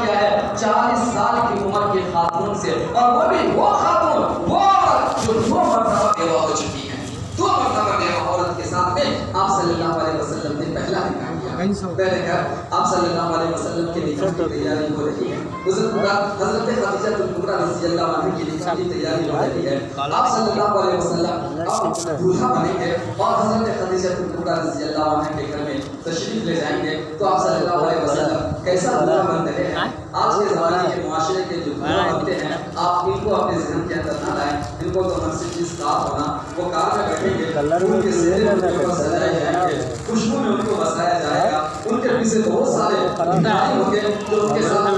کیا ہے 40 سال کی عمر کی خاتون سے، اور وہ بھی وہ خاتون، وہ عورت جو 2 مرتبہ بیوہ ہو چکی ہے، 2 مرتبہ بیوہ عورت کے ساتھ میں آپ صلی اللہ علیہ وسلم نے پہلا نکاح کیا۔ پہلے کیا آپ صلی اللہ علیہ وسلم کے نکاح کی تیاری ہو رہی ہے، حضرت خدیجہ کبریٰ رضی اللہ عنہا کی نکاح کی تیاری ہو رہی ہے، آپ صلی اللہ علیہ وسلم اب دولہا بنیں گے اور حضرت خدیجہ کبریٰ رضی اللہ عنہا کے گھر میں تشریف لے جائیں گے، تو آپ صلی اللہ علیہ وسلم کیسا دولہا بن رہے ہیں؟ آج کے زمانے کے معاشرے کے جو دولہا بنتے ہیں، آپ ان کو اپنے ذہن کے اندر نہ لائیں، ان کو تو ہم سے چیز کار ہونا، وہ کار میں بیٹھیں گے، ان کے سہرے ان کو سجائے جائیں گے، خوشبو میں ان کو بسایا جائے گا، ان کے پیچھے بہت سارے مٹھائی ہوں گے جو ان کے ساتھ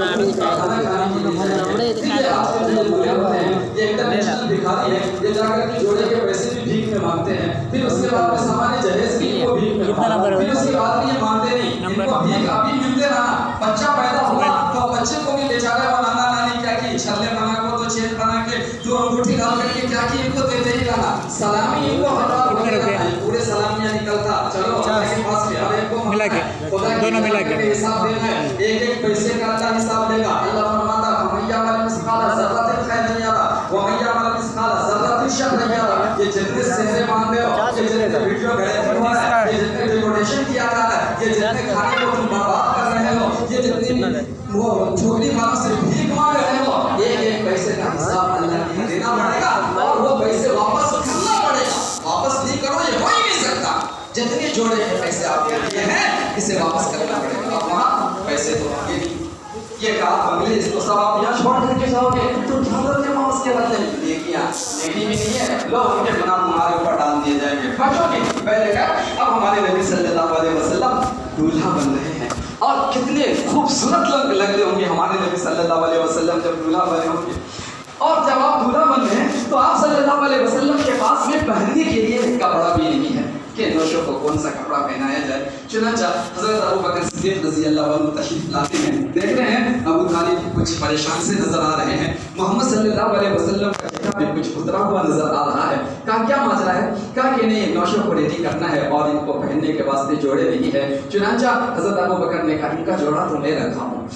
کھانا کھانے کے لیے جائیں گے۔ یہ آج کے جو بولے ہوتے ہیں، یہ انٹرنیشنل بھکاری ہے، یہ جا کر کے جوڑے کے پیسے بھی بھیک میں مانگتے ہیں، پھر اس کے بعد میں سامان جہیز بھی ان کو بھیک میں مانگتے ہیں، پھر اس کے بعد بھی یہ مانتے نہیں، ان کو بھیک ابھی ملتے رہنا، بچہ پیدا ہوا تو بچے کو بھی بیچارے وہ نانا نانی کیا کی چھلے بنا کو تو چین بنا کے جو انگوٹھی ڈال کر کے کیا کی ان کو دیتے ہی رہنا، سلامی ان کو ہٹا پورے سلامیاں نکلتا، چلو اللہ کے پاس ہر ایک کو ملا کے دونوں ملا کے حساب دینا ہے، ایک ایک پیسے کا اللہ حساب دے گا۔ اللہ فرماتا فَمَن يَعْمَلْ مِثْقَالَ ذَرَّةٍ خَيْرًا يَرَهُ وَمَن يَعْمَلْ مِثْقَالَ ذَرَّةٍ شَرًّا يَرَهُ۔ یہ جتنے سہرے مان رہے ہو، یہ جتنے ویڈیو گھڑے ہو رہا ہے، یہ جتنے ڈیکوریشن کیا جا رہا ہے، یہ جتنے کھانے کو تم برباد کر رہے ہو، یہ جتنی وہ چھوٹی ماں سے بھیک مانگ رہے ہو، ایک ایک پیسے کا حساب اللہ کے دینا پڑے گا اور وہ پیسے واپس کرنا پڑے گا، واپس نہیں کرو یہ ہو ہی نہیں سکتا۔ جتنے جوڑے کے پیسے آپ کے لیے ہیں اسے واپس کرنا پڑے گا، آپ وہاں پیسے تو آگے نہیں، یہ کہا بنگلے اس کو سب آپ یہاں چھوڑ کر کے جاؤ گے تو کیا کرو گے؟ واپس کے بدلے نیکیاں، نیکی بھی نہیں ہے، لو ان کے گناہ تمہارے اوپر ڈال دیے جائیں گے، بچو گے۔ پہلے کہا اب ہمارے نبی صلی اللہ علیہ وسلم دولہا بن رہے ہیں، اور کتنے خوبصورت لگ رہے ہوں گے ہمارے نبی صلی اللہ علیہ وسلم جب دولہا بنے ہوں گے۔ اور جب آپ دولہا بن رہے ہیں تو آپ صلی اللہ علیہ وسلم کے پاس میں پہننے کے لیے کپڑا بھی نہیں ہے کہ نوشوں کو کون سا کپڑا پہنایا جائے۔ چنانچہ حضرت ابو بکر صدیق رضی اللہ عنہ تشریف لاتے ہیں، دیکھ رہے ہیں ابو طالب کچھ پریشان سے نظر آ رہے ہیں، محمد صلی اللہ علیہ وسلم کا چہرہ بھی کچھ اترا ہوا نظر آ رہا ہے، کہا کیا ماجرا ہے؟ کہا کہ نہیں نوشوں کو ریڈی کرنا ہے اور ان کو پہننے کے واسطے جوڑے نہیں ہے۔ چنانچہ حضرت ابو بکر نے کہا ان کا جوڑا تو میں رکھا ہوں۔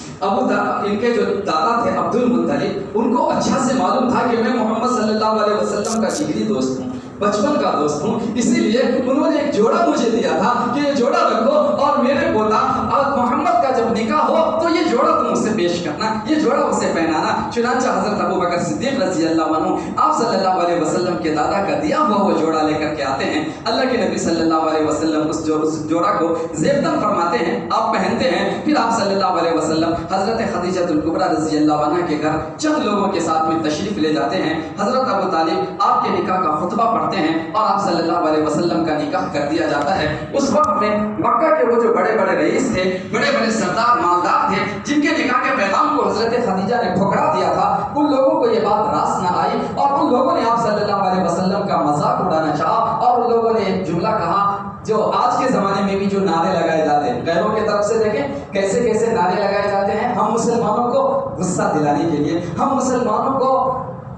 ان کے جو دادا تھے عبد المطلب، ان کو اچھا سے معلوم تھا کہ میں محمد صلی اللہ علیہ وسلم کا جگری دوست ہوں، بچپن کا دوست ہوں، اسی لیے انہوں نے ایک جوڑا مجھے دیا تھا کہ یہ جوڑا رکھو اور میرے پوتا اور محمد کا جب نکاح ہو تو یہ جوڑا تم اسے پیش کرنا، یہ جوڑا اسے پہنانا۔ چنانچہ حضرت ابو بکر صدیق رضی اللہ عنہ آپ صلی اللہ علیہ وسلم کے دادا کا دیا ہوا وہ جوڑا لے کر کے آتے ہیں، اللہ کے نبی صلی اللہ علیہ وسلم اس جوڑا کو زیبتن فرماتے ہیں، آپ پہنتے ہیں، پھر آپ صلی اللہ علیہ وسلم حضرت خدیجہ کبریٰ رضی اللہ عنہا کے گھر چند لوگوں کے ساتھ میں تشریف لے جاتے ہیں۔ حضرت ابو طالب آپ کے نکاح کا خطبہ پڑھتے ہیں اور آپ صلی اللہ علیہ وسلم کا نکاح کر دیا جاتا ہے۔ اس وقت میں مکہ کے وہ جو بڑے بڑے رئیس تھے، بڑے بڑے سردار مالدار تھے، جن کے نکاح کے پیغام کو حضرت خدیجہ نے ٹھکرا دیا تھا، ان لوگوں کو یہ بات راست نہ آئی اور ان لوگوں نے آپ صلی اللہ علیہ وسلم کا مذاق اڑانا چاہا اور ان لوگوں نے ایک جملہ کہا جو آج کے زمانے میں بھی جو نعرے لگائے جاتے ہیں، غیروں کی طرف سے دیکھیں کیسے کیسے نعرے لگائے جاتے ہیں، ہم مسلمانوں کو غصہ دلانے کے لیے، ہم مسلمانوں کو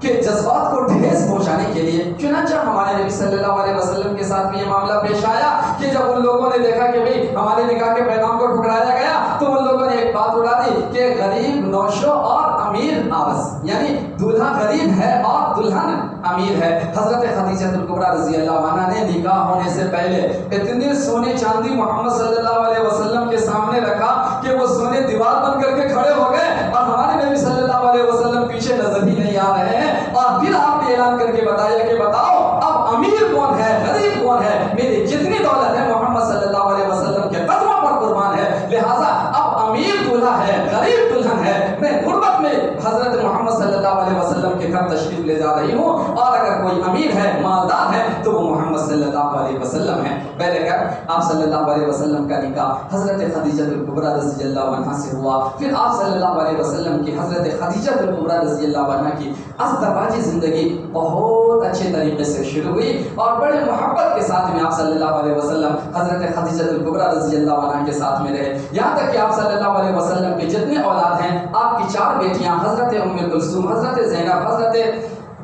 کہ جذبات کو ٹھیس پہنچانے کے لیے۔ چنانچہ ہمارے نبی صلی اللہ علیہ وسلم کے ساتھ بھی یہ معاملہ پیش آیا کہ جب ان لوگوں نے دیکھا کہ بھئی ہمارے نکاح کے پیغام کو ٹھکرایا گیا تو ان لوگوں نے ایک بات اڑا دی کہ غریب نوشو اور امیر عارض، یعنی دولہا غریب ہے اور دلہن امیر ہے۔ حضرت خدیجہ کبریٰ رضی اللہ عنہا نے نکاح ہونے سے پہلے اتنے سونے چاندی محمد صلی اللہ علیہ وسلم کے سامنے رکھا کہ وہ سونے دیوار بن کر کے کھڑے ہو گئے اور ہمارے نبی صلی اللہ علیہ وسلم پیچھے نظر ہی نہیں آ رہے ہیں، اور پھر آپ نے اعلان کر کے بتایا کہ بتاؤ اب امیر کون ہے، غریب کون ہے، میری جتنی دولت ہے محمد صلی اللہ علیہ وسلم کے قدموں پر قربان ہے، لہٰذا اب امیر دولہا ہے، غریب دلہن ہے، میں غربت میں حضرت محمد صلی اللہ علیہ وسلم کے گھر تشریف لے جا رہی ہوں، اور اگر کوئی امیر ہے، مالدار ہے تو وہ محمد صلی اللہ علیہ وسلم ہے۔ پہلے کیا آپ صلی اللہ علیہ وسلم کا نکاح حضرت خدیجہ کبریٰ رضی اللہ عنہا سے ہوا، پھر آپ صلی اللہ علیہ وسلم کی حضرت خدیجہ کبریٰ رضی اللہ عنہا کی ازدواجی زندگی بہت اچھے طریقے سے شروع ہوئی اور بڑے محبت کے ساتھ میں آپ صلی اللہ علیہ وسلم حضرت خدیجہ کبریٰ رضی اللہ عنہا کے ساتھ میں رہے، یہاں تک کہ آپ صلی اللہ علیہ وسلم کے جتنے اولاد ہیں، آپ کی 4 بیٹیاں حضرت ام کلثوم، حضرت زینب، حضرت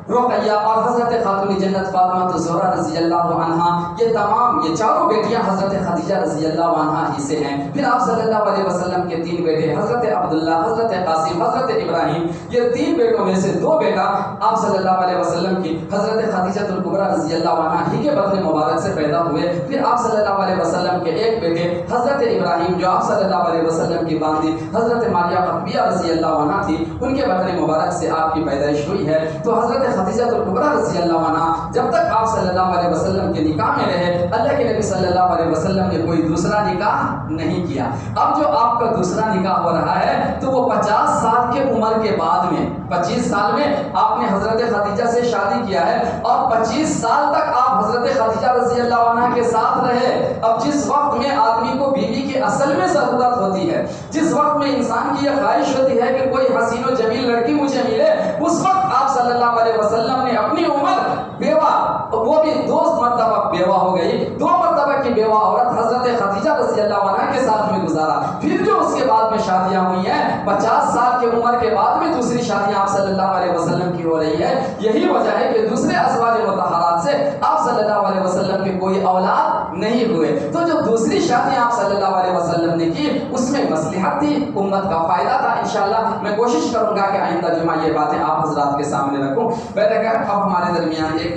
رقیہ اور حضرت خاتون جنت فاطمہ زہرا رضی اللہ عنہا، یہ تمام یہ چاروں بیٹیاں حضرت خدیجہ رضی اللہ عنہا ہی سے ہیں۔ پھر آپ صلی اللہ علیہ وسلم کے 3 بیٹے حضرت عبداللہ، حضرت قاسم، حضرت ابراہیم، یہ 3 بیٹوں میں سے 2 بیٹا آپ صلی اللہ علیہ وسلم کی حضرت خدیجہ الکبریٰ رضی اللہ عنہا ہی کے بطن مبارک سے پیدا ہوئے۔ پھر آپ صلی اللہ علیہ وسلم کے 1 بیٹے حضرت ابراہیم جو آپ صلی اللہ علیہ وسلم کی باندی حضرت ماریہ قطبیہ رضی اللہ عنہا تھی، ان کے بطن مبارک سے آپ کی پیدائش ہوئی ہے۔ تو حضرت خدیجہ الکبریٰ رضی اللہ عنہا جب تک آپ صلی اللہ علیہ وسلم کے نکاح میں رہے، اللہ کے نبی صلی اللہ علیہ وسلم نے کوئی دوسرا نکاح نہیں کیا۔ اب جو آپ کا دوسرا نکاح ہو رہا ہے تو وہ 50 سال کے عمر کے بعد میں، 25 سال میں آپ نے حضرت خدیجہ سے شادی کیا ہے اور 25 سال تک آپ حضرت خدیجہ رضی اللہ عنہا کے ساتھ رہے۔ اب جس وقت میں آدمی کو بیوی کی اصل میں ضرورت ہوتی ہے، جس وقت میں انسان کی یہ خواہش ہوتی ہے کہ کوئی حسین و جمیل لڑکی مجھے ملے، اس وقت آپ صلی اللہ علیہ وسلم نے اپنی عمر بیوہ، وہ بھی 2 مرتبہ بیوہ ہو گئی، 2 مرتبہ کی بیوہ عورت حضرت خدیجہ رضی اللہ عنہا کے ساتھ میں گزارا۔ پھر جو اس کے بعد میں شادیاں ہوئی ہیں 50 سال کی عمر کے بعد میں دوسری شادیاں آپ صلی اللہ علیہ وسلم کی ہو رہی ہے۔ یہی وجہ ہے کہ دوسرے ازواج مطہرات سے آپ صلی اللہ علیہ وسلم کے کوئی اولاد نہیں ہوئے۔ تو جو دوسری شادیاں آپ صلی اللہ علیہ وسلم نے کی اس میں مصلحت تھی، امت کا فائدہ تھا۔ انشاءاللہ میں کوشش کروں گا کہ آئندہ جمعہ یہ باتیں آپ حضرات کے سامنے رکھوں۔ اب ہمارے درمیان ایک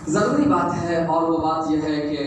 ضروری بات ہے اور وہ بات یہ ہے کہ